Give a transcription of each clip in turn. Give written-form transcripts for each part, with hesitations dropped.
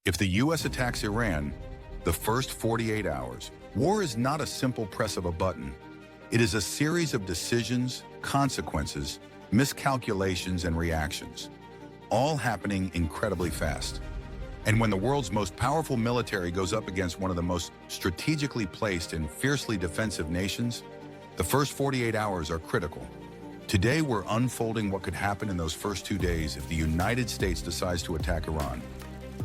If the U.S. attacks Iran, the first 48 hours, war is not a simple press of a button. It is a series of decisions, consequences, miscalculations, and reactions, all happening incredibly fast. And when the world's most powerful military goes up against one of the most strategically placed and fiercely defensive nations, the first 48 hours are critical. Today, we're unfolding what could happen in those first 2 days if the United States decides to attack Iran.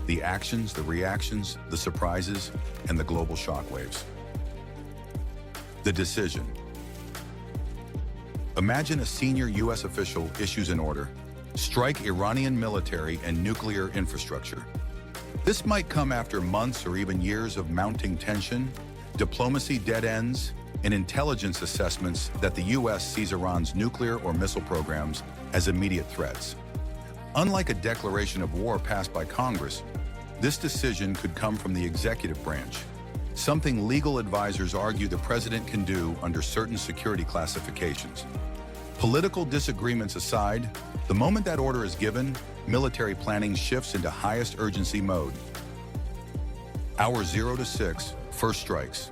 The actions, the reactions, the surprises, and the global shockwaves. The decision. Imagine a senior U.S. official issues an order: strike Iranian military and nuclear infrastructure. This might come after months or even years of mounting tension, diplomacy dead ends, and intelligence assessments that the U.S. sees Iran's nuclear or missile programs as immediate threats. Unlike a declaration of war passed by Congress, this decision could come from the executive branch, something legal advisors argue the president can do under certain security classifications. Political disagreements aside, the moment that order is given, military planning shifts into highest urgency mode. Hour 0 to 6, first strikes.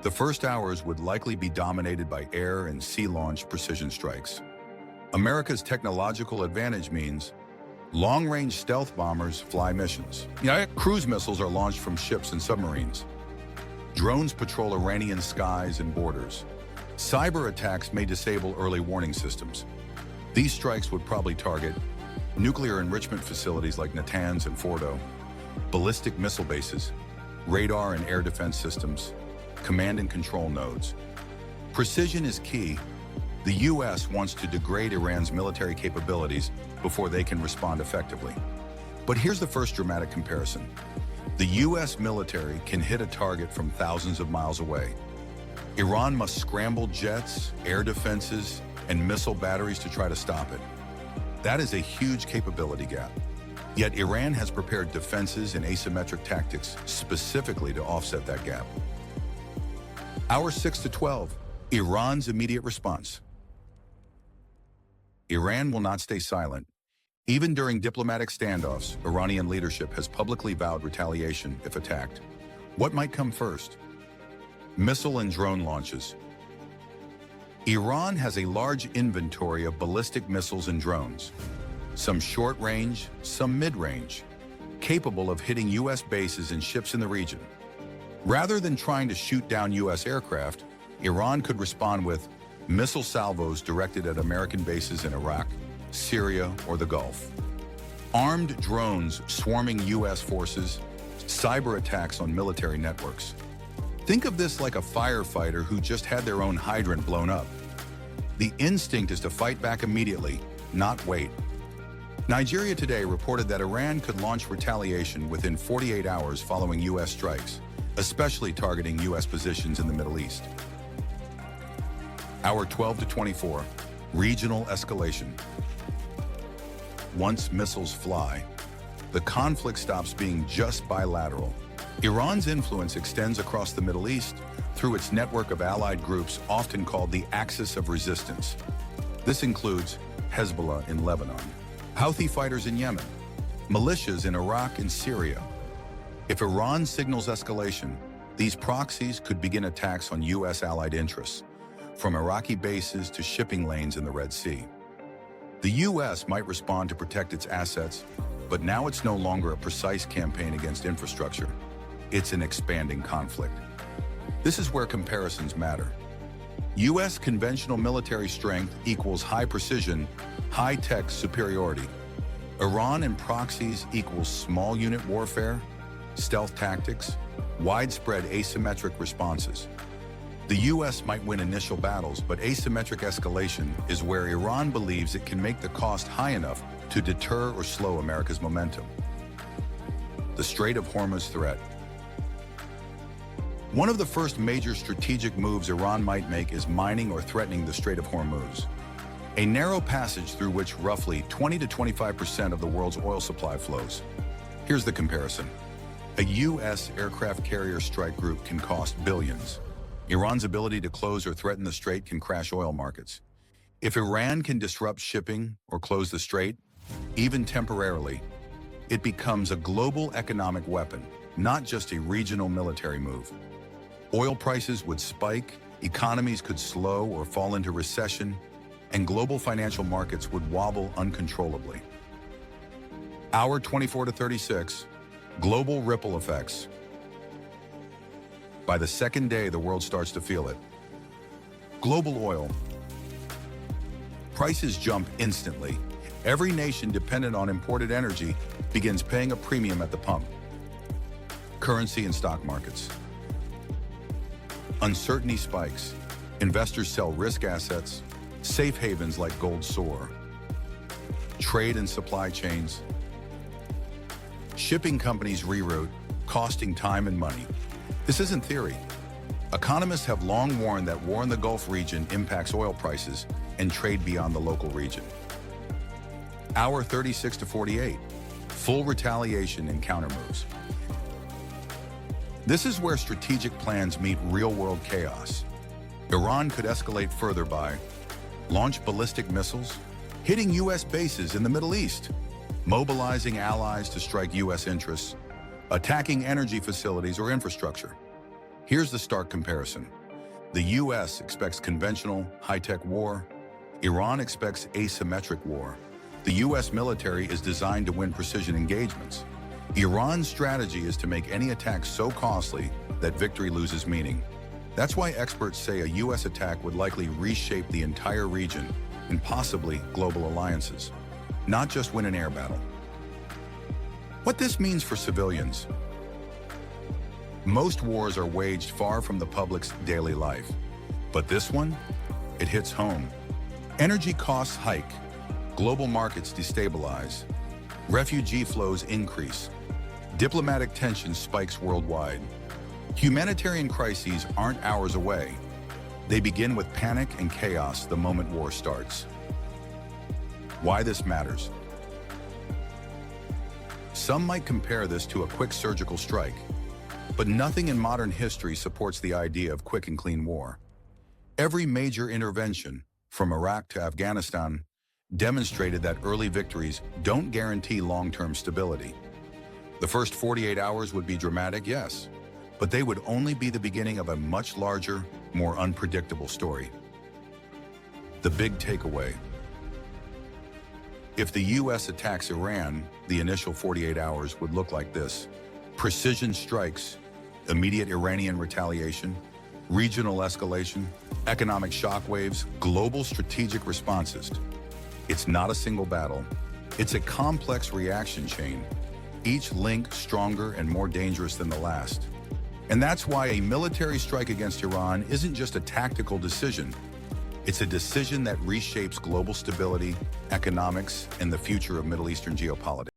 The first hours would likely be dominated by air and sea-launched precision strikes. America's technological advantage means long-range stealth bombers fly missions. Cruise missiles are launched from ships and submarines. Drones patrol Iranian skies and borders. Cyber attacks may disable early warning systems. These strikes would probably target nuclear enrichment facilities like Natanz and Fordo, ballistic missile bases, radar and air defense systems, command and control nodes. Precision is key. The U.S. wants to degrade Iran's military capabilities before they can respond effectively. But here's the first dramatic comparison. The U.S. military can hit a target from thousands of miles away. Iran must scramble jets, air defenses, and missile batteries to try to stop it. That is a huge capability gap. Yet Iran has prepared defenses and asymmetric tactics specifically to offset that gap. Hour 6 to 12, Iran's immediate response. Iran will not stay silent. Even during diplomatic standoffs, Iranian leadership has publicly vowed retaliation if attacked. What might come first? Missile and drone launches. Iran has a large inventory of ballistic missiles and drones, some short-range, some mid-range, capable of hitting U.S. bases and ships in the region. Rather than trying to shoot down U.S. aircraft, Iran could respond with missile salvos directed at American bases in Iraq, Syria, or the Gulf. Armed drones swarming U.S. forces, cyber attacks on military networks. Think of this like a firefighter who just had their own hydrant blown up. The instinct is to fight back immediately, not wait. Nigeria Today reported that Iran could launch retaliation within 48 hours following U.S. strikes, especially targeting U.S. positions in the Middle East. Hour 12 to 24, regional escalation. Once missiles fly, the conflict stops being just bilateral. Iran's influence extends across the Middle East through its network of allied groups often called the Axis of Resistance. This includes Hezbollah in Lebanon, Houthi fighters in Yemen, militias in Iraq and Syria. If Iran signals escalation, these proxies could begin attacks on U.S. allied interests, from Iraqi bases to shipping lanes in the Red Sea. The U.S. might respond to protect its assets, but now it's no longer a precise campaign against infrastructure. It's an expanding conflict. This is where comparisons matter. U.S. conventional military strength equals high precision, high-tech superiority. Iran and proxies equals small unit warfare, stealth tactics, widespread asymmetric responses. The U.S. might win initial battles, but asymmetric escalation is where Iran believes it can make the cost high enough to deter or slow America's momentum. The Strait of Hormuz threat. One of the first major strategic moves Iran might make is mining or threatening the Strait of Hormuz, a narrow passage through which roughly 20 to 25% of the world's oil supply flows. Here's the comparison. A U.S. aircraft carrier strike group can cost billions. Iran's ability to close or threaten the strait can crash oil markets. If Iran can disrupt shipping or close the strait, even temporarily, it becomes a global economic weapon, not just a regional military move. Oil prices would spike, economies could slow or fall into recession, and global financial markets would wobble uncontrollably. Hour 24 to 36, global ripple effects. By the second day, the world starts to feel it. Global oil. Prices jump instantly. Every nation dependent on imported energy begins paying a premium at the pump. Currency and stock markets. Uncertainty spikes. Investors sell risk assets. Safe havens like gold soar. Trade and supply chains. Shipping companies reroute, costing time and money. This isn't theory. Economists have long warned that war in the Gulf region impacts oil prices and trade beyond the local region. Hour 36 to 48, full retaliation and countermoves. This is where strategic plans meet real-world chaos. Iran could escalate further by launch ballistic missiles, hitting U.S. bases in the Middle East, mobilizing allies to strike U.S. interests, attacking energy facilities or infrastructure. Here's the stark comparison. The U.S. expects conventional, high-tech war. Iran expects asymmetric war. The U.S. military is designed to win precision engagements. Iran's strategy is to make any attack so costly that victory loses meaning. That's why experts say a U.S. attack would likely reshape the entire region and possibly global alliances, not just win an air battle. What this means for civilians. Most wars are waged far from the public's daily life, but this one, it hits home. Energy costs hike, global markets destabilize, refugee flows increase, diplomatic tension spikes worldwide. Humanitarian crises aren't hours away. They begin with panic and chaos the moment war starts. Why this matters. Some might compare this to a quick surgical strike, but nothing in modern history supports the idea of quick and clean war. Every major intervention, from Iraq to Afghanistan, demonstrated that early victories don't guarantee long-term stability. The first 48 hours would be dramatic, yes, but they would only be the beginning of a much larger, more unpredictable story. The big takeaway. If the U.S. attacks Iran, the initial 48 hours would look like this. Precision strikes, immediate Iranian retaliation, regional escalation, economic shockwaves, global strategic responses. It's not a single battle. It's a complex reaction chain, each link stronger and more dangerous than the last. And that's why a military strike against Iran isn't just a tactical decision. It's a decision that reshapes global stability, economics, and the future of Middle Eastern geopolitics.